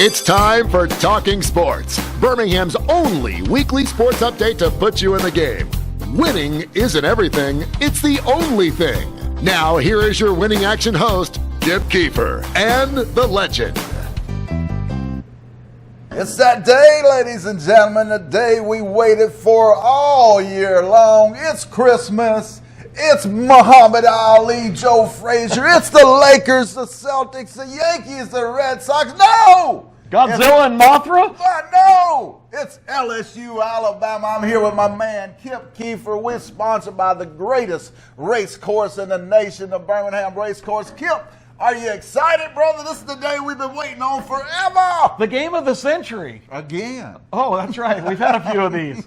It's time for Talking Sports, Birmingham's only weekly sports update to put you in the game. Winning isn't everything, it's the only thing. Now, here is your winning action host, Keefer, and the legend. It's that day, ladies and gentlemen, the day we waited for all year long. It's Christmas. It's Muhammad Ali, Joe Frazier. It's the Lakers, the Celtics, the Yankees, the Red Sox. No! Godzilla and Mothra? No! It's LSU, Alabama. I'm here with my man, Keefer. We're sponsored by the greatest race course in the nation, the Birmingham Race Course. Kip, are you excited, brother? This is the day we've been waiting on forever. The game of the century. Again. Oh, that's right. We've had a few of these.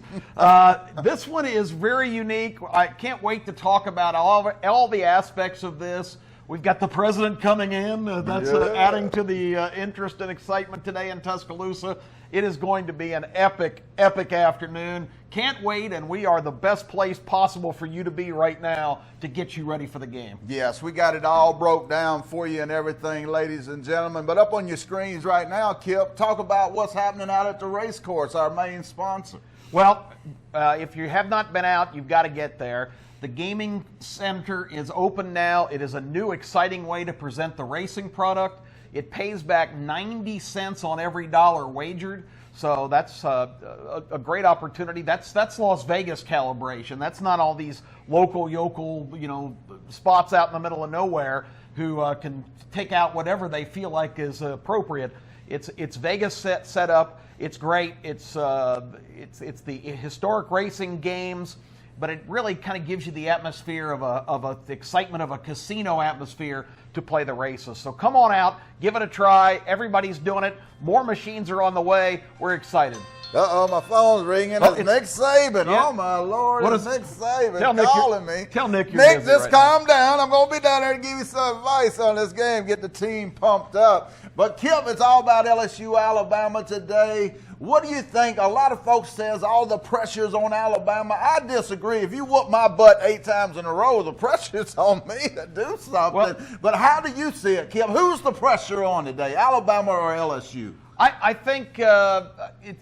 This one is very unique. I can't wait to talk about all the aspects of this. We've got the president coming in. That's adding to the interest and excitement today in Tuscaloosa. It is going to be an epic, epic afternoon. Can't wait, and we are the best place possible for you to be right now to get you ready for the game. Yes, we got it all broke down for you and everything, ladies and gentlemen. But up on your screens right now, Kip, talk about what's happening out at the race course, our main sponsor. Well, if you have not been out, you've got to get there. The gaming center is open now. It is a new, exciting way to present the racing product. It pays back 90 cents on every dollar wagered. So that's a great opportunity. That's Las Vegas calibration. That's not all these local, yokel, spots out in the middle of nowhere who can take out whatever they feel like is appropriate. It's Vegas set up. It's great. It's the historic racing games, but it really kind of gives you the atmosphere of the excitement of a casino atmosphere to play the races. So come on out, give it a try. Everybody's doing it. More machines are on the way. We're excited. Uh-oh, my phone's ringing. It's Nick Saban. Yeah. Oh, my Lord. It's Nick Saban calling me. Tell Nick you're Nick, busy just right calm down. I'm going to be down there to give you some advice on this game, get the team pumped up. But, Kip, it's all about LSU, Alabama today. What do you think? A lot of folks says all the pressure's on Alabama. I disagree. If you whoop my butt 8 times in a row, the pressure's on me to do something. Well, but how do you see it, Kip? Who's the pressure on today, Alabama or LSU? I think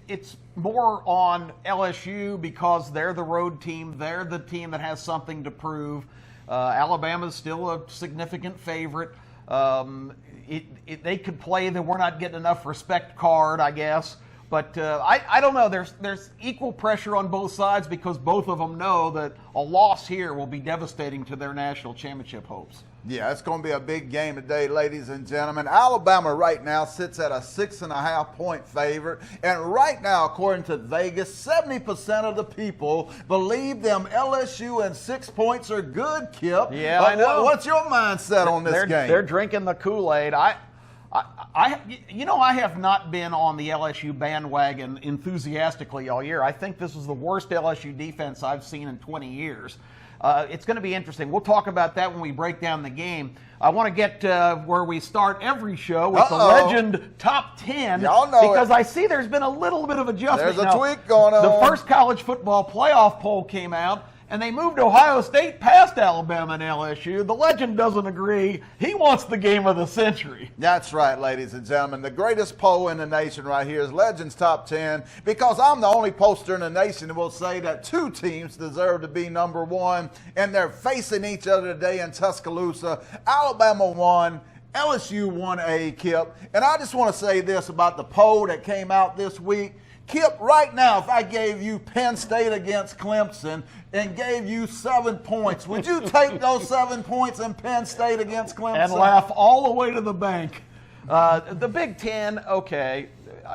it's more on LSU because they're the road team. They're the team that has something to prove. Alabama's still a significant favorite. They could play the we're not getting enough respect card, I guess. But I don't know. There's equal pressure on both sides because both of them know that a loss here will be devastating to their national championship hopes. Yeah, it's going to be a big game today, ladies and gentlemen. Alabama right now sits at a 6.5-point favorite. And right now, according to Vegas, 70% of the people believe them LSU and 6 points are good, Kip. Yeah, I know. What's your mindset on this game? They're drinking the Kool-Aid. I have not been on the LSU bandwagon enthusiastically all year. I think this is the worst LSU defense I've seen in 20 years. It's going to be interesting. We'll talk about that when we break down the game. I want to get where we start every show with the legend top 10. Y'all know because I see there's been a little bit of adjustment. There's a tweak going on. The first college football playoff poll came out, and they moved Ohio State past Alabama and LSU. The legend doesn't agree. He wants the game of the century. That's right, ladies and gentlemen. The greatest poll in the nation right here is Legends Top 10 because I'm the only poster in the nation that will say that 2 teams deserve to be number 1, and they're facing each other today in Tuscaloosa. Alabama won. LSU won a Kip. And I just want to say this about the poll that came out this week. Kip, right now, if I gave you Penn State against Clemson and gave you 7 points, would you take those 7 points in Penn State against Clemson? And laugh all the way to the bank. The Big Ten, okay,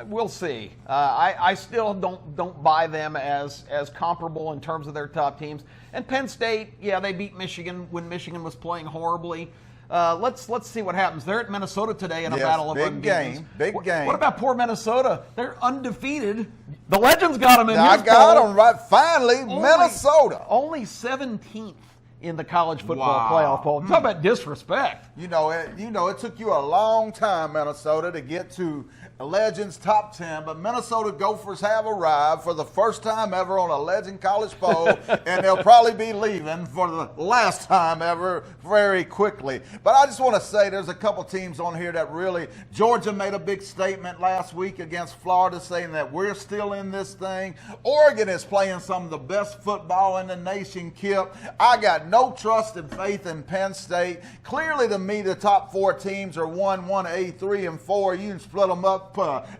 we'll see. I still don't buy them as comparable in terms of their top teams. And Penn State, yeah, they beat Michigan when Michigan was playing horribly. Let's see what happens. They're at Minnesota today in a battle of unbeatens. Big game. What about poor Minnesota? They're undefeated. The Legends got them in I his got poll. them right. Finally, Minnesota. Only 17th in the college football playoff poll. Talk about disrespect. It took you a long time, Minnesota, to get to Legends Top 10, but Minnesota Gophers have arrived for the first time ever on a Legend College poll, and they'll probably be leaving for the last time ever very quickly. But I just want to say there's a couple teams on here that really, Georgia made a big statement last week against Florida saying that we're still in this thing. Oregon is playing some of the best football in the nation, Kip. I got no trust and faith in Penn State. Clearly, to me, the top 4 teams are 1A, 3, and 4. You can split them up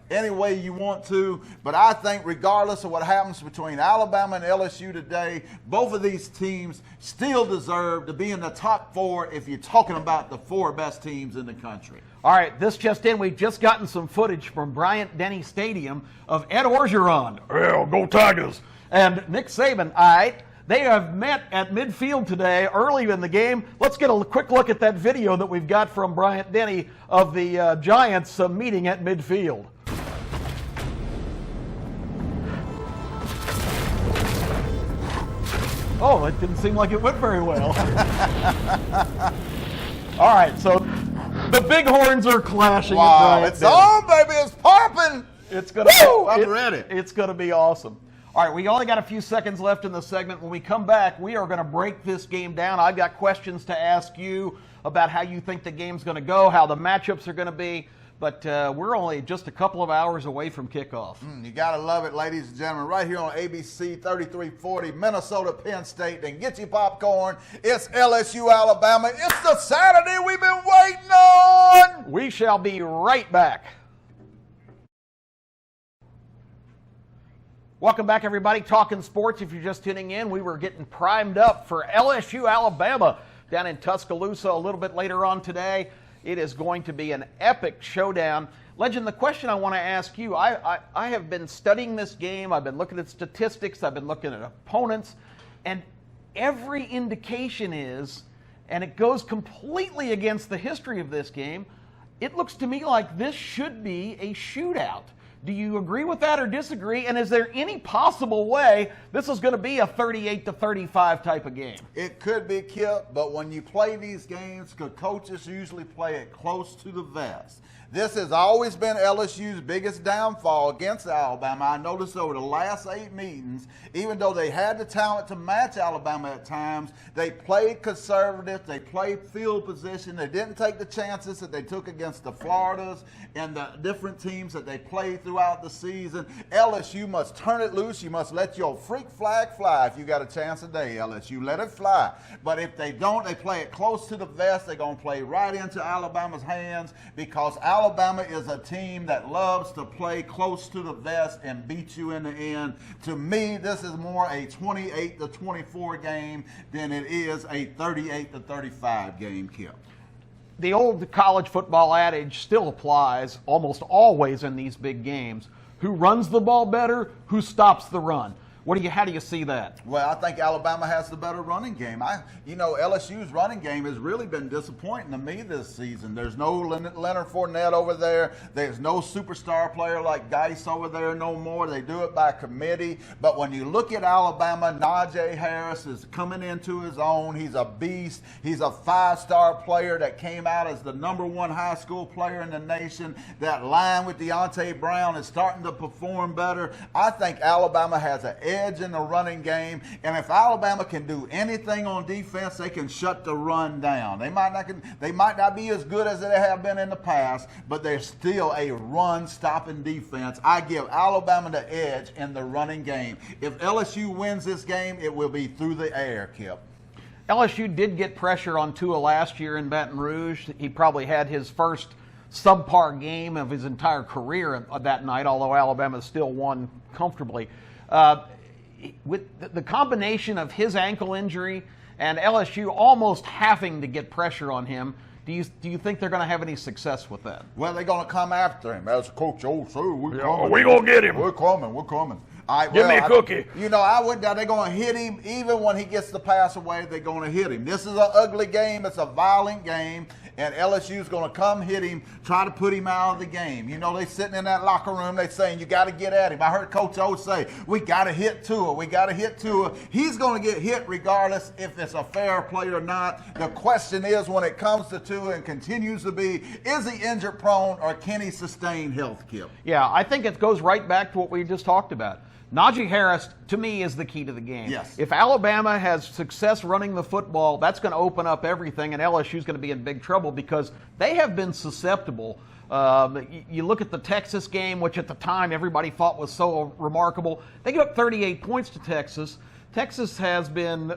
any way you want to, but I think regardless of what happens between Alabama and LSU today, both of these teams still deserve to be in the top 4 if you're talking about the 4 best teams in the country. All right, this just in. We've just gotten some footage from Bryant-Denny Stadium of Ed Orgeron, well, go Tigers, and Nick Saban. All right, they have met at midfield today early in the game. Let's get a quick look at that video that we've got from Bryant-Denny of the Giants meeting at midfield. Oh, it didn't seem like it went very well. All right, so the Bighorns are clashing. Wow, it's on, baby. It's popping. It's gonna. Woo, I'm ready. It's going to be awesome. All right, we only got a few seconds left in the segment. When we come back, we are going to break this game down. I've got questions to ask you about how you think the game's going to go, how the matchups are going to be. But we're only just a couple of hours away from kickoff. You got to love it, ladies and gentlemen. Right here on ABC 3340, Minnesota, Penn State. And get your popcorn. It's LSU, Alabama. It's the Saturday we've been waiting on. We shall be right back. Welcome back, everybody. Talking sports. If you're just tuning in, we were getting primed up for LSU, Alabama down in Tuscaloosa a little bit later on today. It is going to be an epic showdown. Legend, the question I want to ask you, I have been studying this game. I've been looking at statistics. I've been looking at opponents. And every indication is, and it goes completely against the history of this game, it looks to me like this should be a shootout. Do you agree with that or disagree? And is there any possible way this is going to be a 38-35 type of game? It could be, Kip, but when you play these games, coaches usually play it close to the vest. This has always been LSU's biggest downfall against Alabama. I noticed over the last 8 meetings, even though they had the talent to match Alabama at times, they played conservative, they played field position, they didn't take the chances that they took against the Floridas and the different teams that they played throughout the season. LSU must turn it loose. You must let your freak flag fly if you got a chance today, LSU. Let it fly. But if they don't, they play it close to the vest. They're going to play right into Alabama's hands because Alabama is a team that loves to play close to the vest and beat you in the end. To me, this is more a 28-24 game than it is a 38-35 game, Kip. The old college football adage still applies almost always in these big games. Who runs the ball better? Who stops the run? How do you see that? Well, I think Alabama has the better running game. LSU's running game has really been disappointing to me this season. There's no Leonard Fournette over there. There's no superstar player like Geis over there no more. They do it by committee. But when you look at Alabama, Najee Harris is coming into his own. He's a beast. He's a 5-star player that came out as the #1 high school player in the nation. That line with Deontay Brown is starting to perform better. I think Alabama has an edge in the running game, and if Alabama can do anything on defense, they can shut the run down. They might not be as good as they have been in the past, but they're still a run-stopping defense. I give Alabama the edge in the running game. If LSU wins this game, it will be through the air, Kip. LSU did get pressure on Tua last year in Baton Rouge. He probably had his first subpar game of his entire career that night, although Alabama still won comfortably. With the combination of his ankle injury and LSU almost having to get pressure on him, do you think they're going to have any success with that? Well, they're going to come after him. As Coach O said, we're going to get him. We're coming. All right, Give me a cookie. They're going to hit him. Even when he gets the pass away, they're going to hit him. This is an ugly game. It's a violent game. and LSU's going to come hit him, try to put him out of the game. You know, they sitting in that locker room, they saying, you got to get at him. I heard Coach O say, we got to hit Tua. We got to hit Tua. He's going to get hit regardless if it's a fair play or not. The question is, when it comes to Tua and continues to be, is he injured prone or can he sustain health, Kip? Yeah, I think it goes right back to what we just talked about. Najee Harris, to me, is the key to the game. Yes. If Alabama has success running the football, that's going to open up everything, and LSU is going to be in big trouble because they have been susceptible. You look at the Texas game, which at the time everybody thought was so remarkable. They gave up 38 points to Texas. Texas has been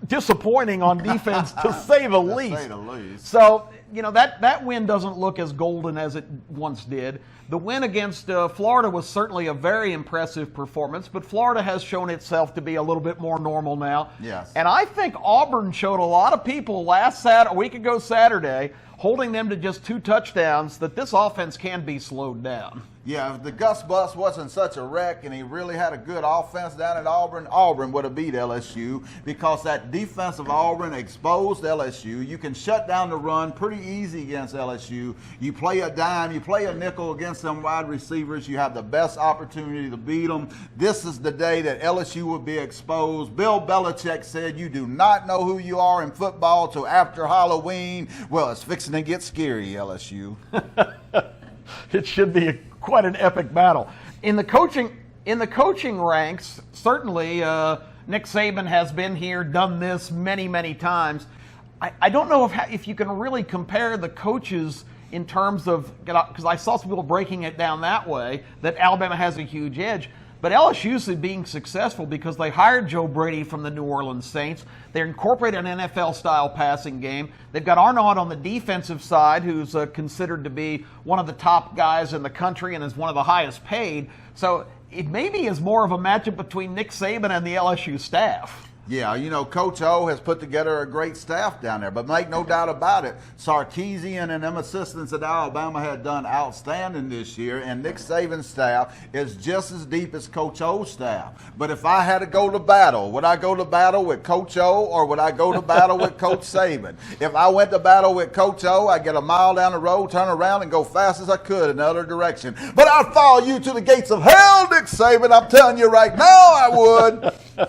disappointing on defense, to say the least. So, you know, that win doesn't look as golden as it once did. The win against Florida was certainly a very impressive performance, but Florida has shown itself to be a little bit more normal now. Yes. And I think Auburn showed a lot of people a week ago Saturday, holding them to just 2 touchdowns, that this offense can be slowed down. Yeah, if the Gus Bus wasn't such a wreck and he really had a good offense down at Auburn, Auburn would have beat LSU because that defense of Auburn exposed LSU. You can shut down the run pretty easy against LSU. You play a dime, you play a nickel against them wide receivers, you have the best opportunity to beat them. This is the day that LSU would be exposed. Bill Belichick said, you do not know who you are in football till after Halloween. Well, it's fixing to get scary, LSU. It should be quite an epic battle. In the coaching ranks, certainly Nick Saban has been here, done this many, many times. I don't know if you can really compare the coaches in terms of, because I saw some people breaking it down that way, that Alabama has a huge edge. But LSU's being successful because they hired Joe Brady from the New Orleans Saints. They incorporated an NFL-style passing game. They've got Arnaud on the defensive side, who's considered to be one of the top guys in the country and is one of the highest paid. So it maybe is more of a matchup between Nick Saban and the LSU staff. Yeah, you know, Coach O has put together a great staff down there, but make no doubt about it, Sarkisian and them assistants at Alabama had done outstanding this year, and Nick Saban's staff is just as deep as Coach O's staff. But if I had to go to battle, would I go to battle with Coach O or would I go to battle with Coach Saban? If I went to battle with Coach O, I'd get a mile down the road, turn around, and go fast as I could in the other direction. But I'd follow you to the gates of hell, Nick Saban. I'm telling you right now, I would.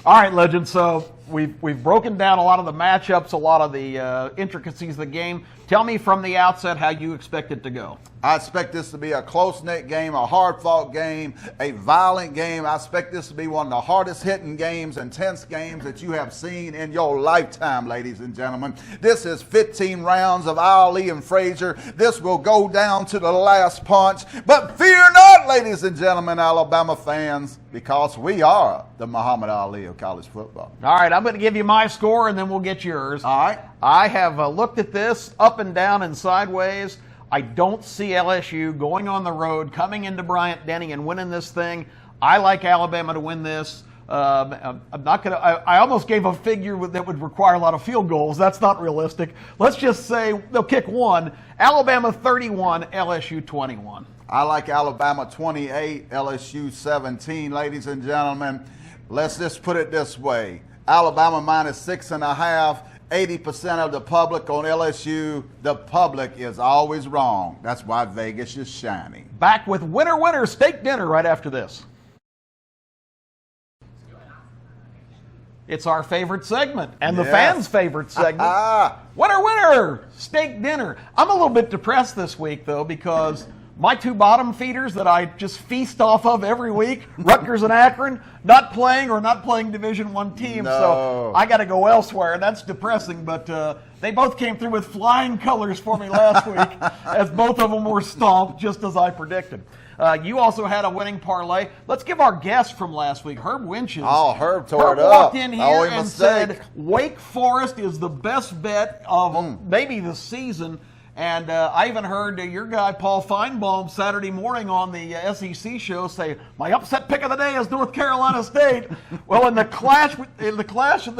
All right, Legend. So we've broken down a lot of the matchups, a lot of the intricacies of the game. Tell me from the outset how you expect it to go. I expect this to be a close-knit game, a hard-fought game, a violent game. I expect this to be one of the hardest-hitting games, intense games that you have seen in your lifetime, ladies and gentlemen. This is 15 rounds of Ali and Frazier. This will go down to the last punch. But fear not, ladies and gentlemen, Alabama fans, because we are the Muhammad Ali of college football. All right, I'm going to give you my score, and then we'll get yours. All right. I have looked at this up and down and sideways. I don't see LSU going on the road, coming into Bryant-Denny and winning this thing. I like Alabama to win this. I'm not going to. I almost gave a figure that would require a lot of field goals. That's not realistic. Let's just say they'll kick one. Alabama 31, LSU 21. I like Alabama 28, LSU 17, ladies and gentlemen. Let's just put it this way. Alabama minus 6.5. 80% of the public on LSU, the public is always wrong. That's why Vegas is shining. Back with Winner Steak Dinner right after this. It's our favorite segment and the fans' favorite segment. Winner Steak Dinner. I'm a little bit depressed this week, though, because my 2 bottom feeders that I just feast off of every week, Rutgers and Akron, not playing Division I teams. No. So I got to go elsewhere, and that's depressing. But they both came through with flying colors for me last week, as both of them were stomped, just as I predicted. You also had a winning parlay. Let's give our guest from last week, Herb Winches. Oh, Herb tore it up. Walked in here and said Wake Forest is the best bet of maybe the season. And I even heard your guy, Paul Feinbaum, Saturday morning on the SEC show say, my upset pick of the day is North Carolina State. Well, in the clash of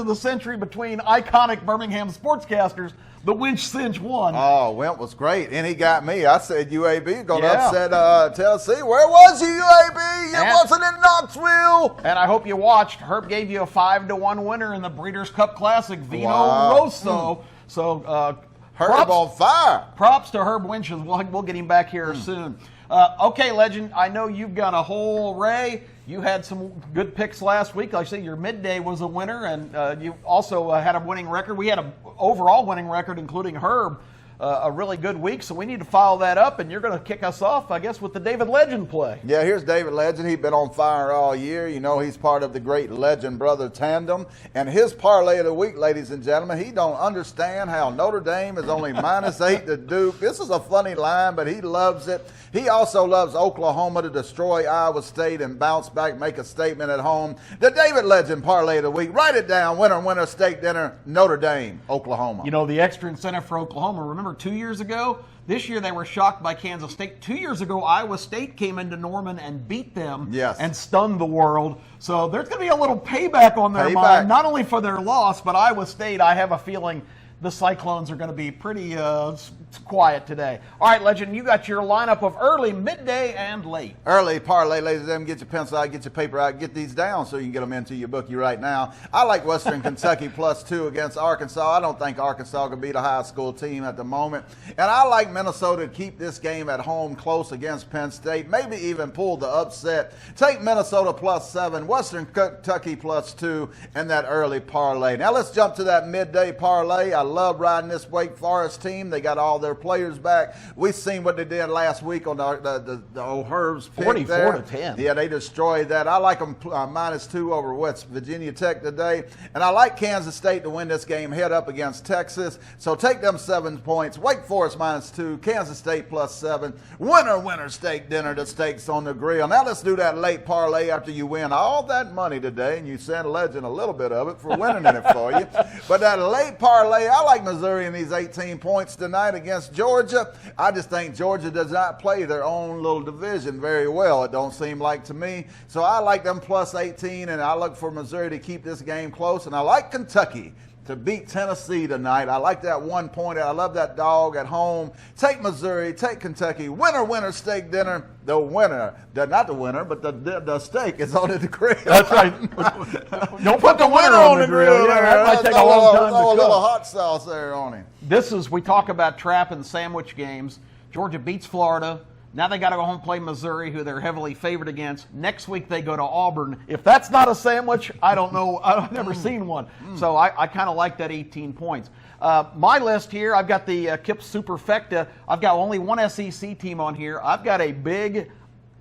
the century between iconic Birmingham sportscasters, the Winch Cinch won. Oh, Wimp was great, and he got me. I said UAB going to upset Tennessee. Where was you, UAB? It wasn't in Knoxville. And I hope you watched. Herb gave you a 5-1 winner in the Breeders' Cup Classic, Vino Rosso. So Herb on fire. Props to Herb Winches. We'll get him back here soon. Okay, Legend, I know you've got a whole array. You had some good picks last week. Like I said, your midday was a winner, and you also had a winning record. We had an overall winning record, including Herb, a really good week, so we need to follow that up, and you're going to kick us off, I guess, with the David Legend play. Yeah, here's David Legend. He's been on fire all year. You know, he's part of the great Legend brother tandem. And his parlay of the week, ladies and gentlemen, he don't understand how Notre Dame is only -8 to Duke. This is a funny line, but he loves it. He also loves Oklahoma to destroy Iowa State and bounce back, make a statement at home. The David Legend parlay of the week. Write it down. Winner, steak dinner, Notre Dame, Oklahoma. You know, the extra incentive for Oklahoma, remember 2 years ago? This year they were shocked by Kansas State. 2 years ago, Iowa State came into Norman and beat them and stunned the world. So there's going to be a little payback on their mind, not only for their loss, but Iowa State, I have a feeling the Cyclones are going to be pretty quiet today. All right, Legend, you got your lineup of early, midday, and late. Early parlay, ladies and gentlemen. Get your pencil out, get your paper out, get these down so you can get them into your bookie right now. I like Western Kentucky +2 against Arkansas. I don't think Arkansas can beat a high school team at the moment. And I like Minnesota to keep this game at home close against Penn State, maybe even pull the upset. Take Minnesota +7, Western Kentucky +2, and that early parlay. Now let's jump to that midday parlay. I love riding this Wake Forest team. They got all their players back. We've seen what they did last week on the old Herb's pick 44-10. Yeah, they destroyed that. I like them -2 over West Virginia Tech today. And I like Kansas State to win this game head up against Texas. So take them 7 points. Wake Forest -2, Kansas State +7. Winner, steak dinner. The steaks on the grill. Now let's do that late parlay after you win all that money today. And you send Legend a little bit of it for winning it for you. But that late parlay, I like Missouri in these 18 points tonight against Georgia. I just think Georgia does not play their own little division very well, it don't seem like to me. So I like them +18, and I look for Missouri to keep this game close. And I like Kentucky to beat Tennessee tonight. I like that 1 point. I love that dog at home. Take Missouri, take Kentucky. Winner, steak dinner. The winner, not the winner, but the steak is on the grill. That's right. Don't put the winner on the grill. Yeah, that might take a long time to cook. A little hot sauce there on him. We talk about trap and sandwich games. Georgia beats Florida. Now they got to go home and play Missouri, who they're heavily favored against. Next week they go to Auburn. If that's not a sandwich, I don't know. I've never seen one. So I kind of like that 18 points. My list here, I've got the Kip Superfecta. I've got only one SEC team on here. I've got a big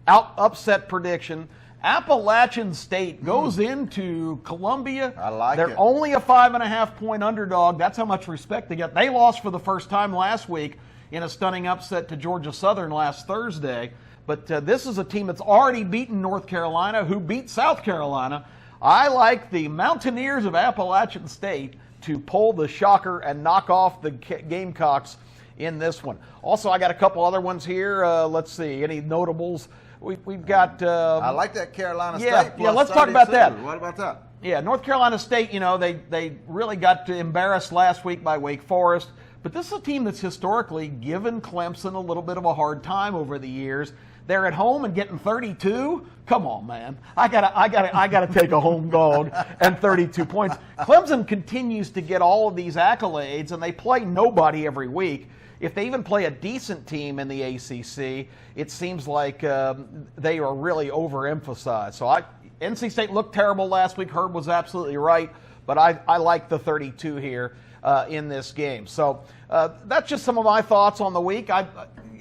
upset prediction. Appalachian State goes into Columbia. I like They're only a 5.5-point underdog. That's how much respect they get. They lost for the first time last week in a stunning upset to Georgia Southern last Thursday. But this is a team that's already beaten North Carolina, who beat South Carolina. I like the Mountaineers of Appalachian State to pull the shocker and knock off the Gamecocks in this one. Also, I got a couple other ones here. Let's see, any notables? We've got... I like that Carolina State. Yeah, let's talk about that. What about that? Yeah, North Carolina State, you know, they really got embarrassed last week by Wake Forest. But this is a team that's historically given Clemson a little bit of a hard time over the years. They're at home and getting 32. Come on, man! I gotta take a home dog and 32 points. Clemson continues to get all of these accolades, and they play nobody every week. If they even play a decent team in the ACC, it seems like they are really overemphasized. So NC State looked terrible last week. Herb was absolutely right, but I like the 32 here in this game. So that's just some of my thoughts on the week.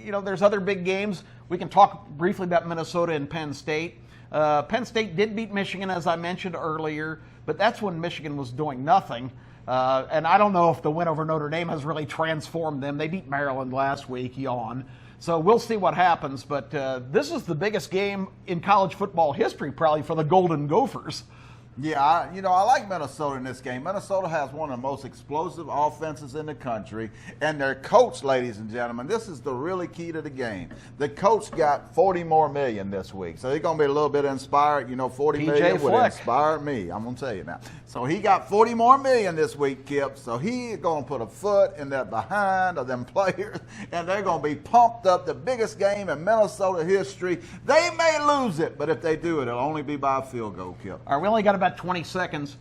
There's other big games. We can talk briefly about Minnesota and Penn State. Penn State did beat Michigan, as I mentioned earlier, but that's when Michigan was doing nothing. And I don't know if the win over Notre Dame has really transformed them. They beat Maryland last week, yawn. So we'll see what happens. But this is the biggest game in college football history, probably, for the Golden Gophers. Yeah, I like Minnesota in this game. Minnesota has one of the most explosive offenses in the country. And their coach, ladies and gentlemen, this is the really key to the game. The coach got $40 more million this week. So he's going to be a little bit inspired. $40 million would inspire me. I'm going to tell you now. So he got $40 more million this week, Kip. So he's going to put a foot in that behind of them players. And they're going to be pumped up. The biggest game in Minnesota history. They may lose it, but if they do it, it'll only be by a field goal, Kip. All right, we only got about 20 seconds.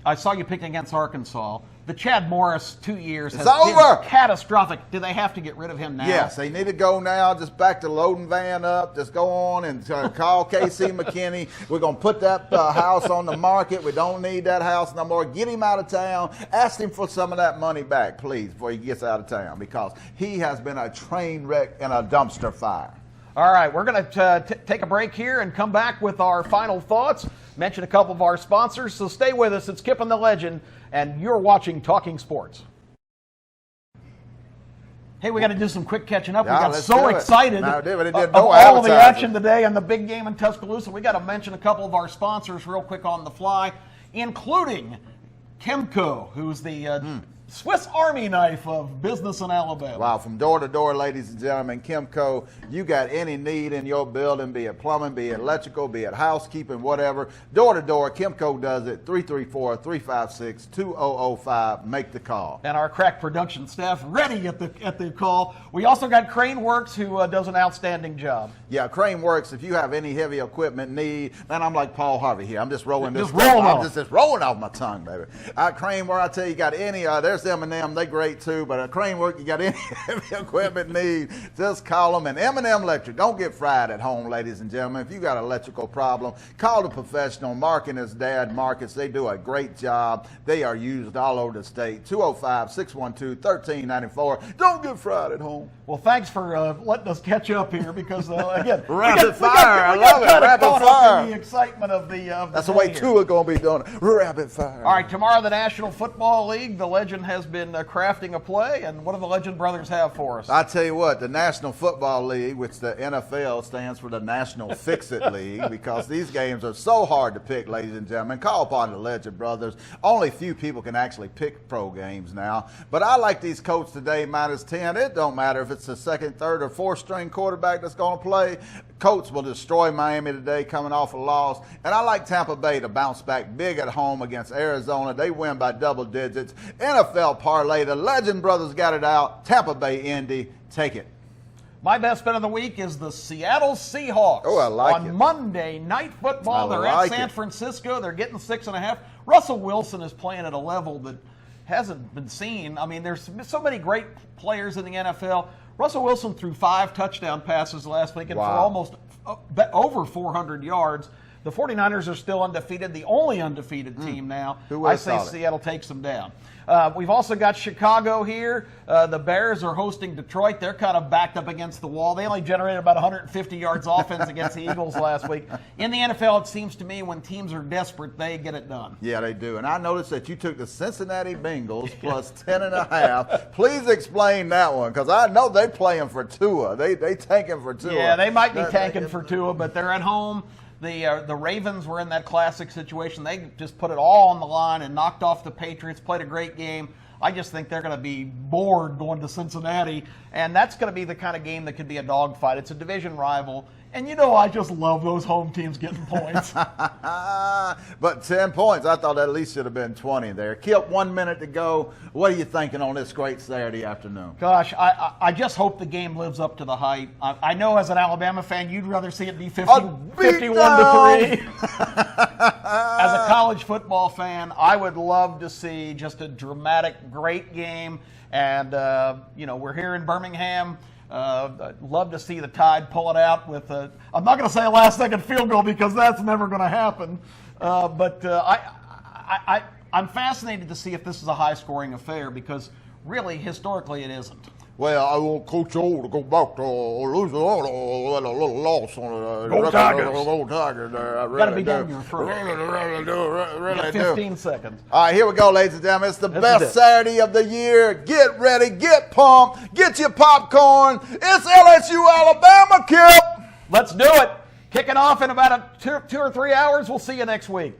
I saw you pick against Arkansas. The Chad Morris 2 years has over. been catastrophic. Do they have to get rid of him now? Yes, they need to go now. Just back to loading van up. Just go on and call Casey McKinney. We're going to put that house on the market. We don't need that house no more. Get him out of town. Ask him for some of that money back, please, before he gets out of town, because he has been a train wreck and a dumpster fire. All right, we're going to take a break here and come back with our final thoughts. Mention a couple of our sponsors, so stay with us. It's Kip and the Legend, and you're watching Talking Sports. Hey, we got to do some quick catching up. Yeah, we got so excited of all of the action today and the big game in Tuscaloosa. We got to mention a couple of our sponsors real quick on the fly, including Chemco, who's the Swiss Army knife of business in Alabama. Wow, from door to door, ladies and gentlemen, Chemco, you got any need in your building, be it plumbing, be it electrical, be it housekeeping, whatever. Door to door, Chemco does it. 334-356-2005. Make the call. And our crack production staff ready at the call. We also got Crane Works, who does an outstanding job. Yeah, Crane Works, if you have any heavy equipment need, man, I'm like Paul Harvey here. I'm just rolling this. Just rolling I'm off. just rolling off my tongue, baby. Crane Works, I tell you, got any, there's M&M, they great too, but at Crane Works, you got any heavy equipment need, just call them. And M&M Electric, don't get fried at home, ladies and gentlemen. If you got an electrical problem, call the professional. Mark and his dad, Marcus, they do a great job. They are used all over the state. 205-612-1394. Don't get fried at home. Well, thanks for letting us catch up here, because again, rapid fire. I love it. Rapid fire. The excitement of the That's the way Tua going to be doing it. Rapid fire. All right, tomorrow the National Football League. The Legend has been crafting a play, and what do the Legend brothers have for us? I tell you what, the National Football League, which the NFL stands for the National Fix-It League, because these games are so hard to pick, ladies and gentlemen. Call upon the Legend brothers. Only few people can actually pick pro games now. But I like these Colts today, -10. It don't matter if it's the second, third, or fourth string quarterback that's going to play. Colts will destroy Miami today, coming off a loss. And I like Tampa Bay to bounce back big at home against Arizona. They win by double digits. NFL parlay, the Legend brothers got it out. Tampa Bay, Indy, take it. My best bet of the week is the Seattle Seahawks. Oh, I like on it. Monday Night Football. They're like at San it. Francisco. They're getting 6.5. Russell Wilson is playing at a level that hasn't been seen. I mean, there's so many great players in the NFL. Russell Wilson threw 5 touchdown passes last week and for almost over 400 yards. The 49ers are still undefeated, the only undefeated team now. I say Seattle takes them down. We've also got Chicago here. The Bears are hosting Detroit. They're kind of backed up against the wall. They only generated about 150 yards offense against the Eagles last week. In the NFL, it seems to me when teams are desperate, they get it done. Yeah, they do. And I noticed that you took the Cincinnati Bengals plus 10.5. Please explain that one, because I know they're playing for Tua. They tanking for Tua. Yeah, they might be tanking for Tua, but they're at home. The Ravens were in that classic situation. They just put it all on the line and knocked off the Patriots, played a great game. I just think they're going to be bored going to Cincinnati, and that's going to be the kind of game that could be a dogfight. It's a division rival, and you know I just love those home teams getting points. But 10 points, I thought at least should have been 20 there. Kip, 1 minute to go. What are you thinking on this great Saturday afternoon? Gosh, I just hope the game lives up to the hype. I know as an Alabama fan, you'd rather see it be 51-3. As a college football fan, I would love to see just a dramatic, great game. And, we're here in Birmingham. I'd love to see the Tide pull it out with I'm not going to say a last-second field goal because that's never going to happen. But I'm fascinated to see if this is a high-scoring affair because really, historically, it isn't. Well, I want Coach O to go back to Louisiana with a little loss on Go Tigers. Go Tigers. I really Gotta be do. down your throat. Really do. 15 seconds. All right, here we go, ladies and gentlemen. It's the This best is it. Saturday of the year. Get ready, get pumped, get your popcorn. It's LSU Alabama, Kip. Let's do it. Kicking off in about 2 or 3 hours. We'll see you next week.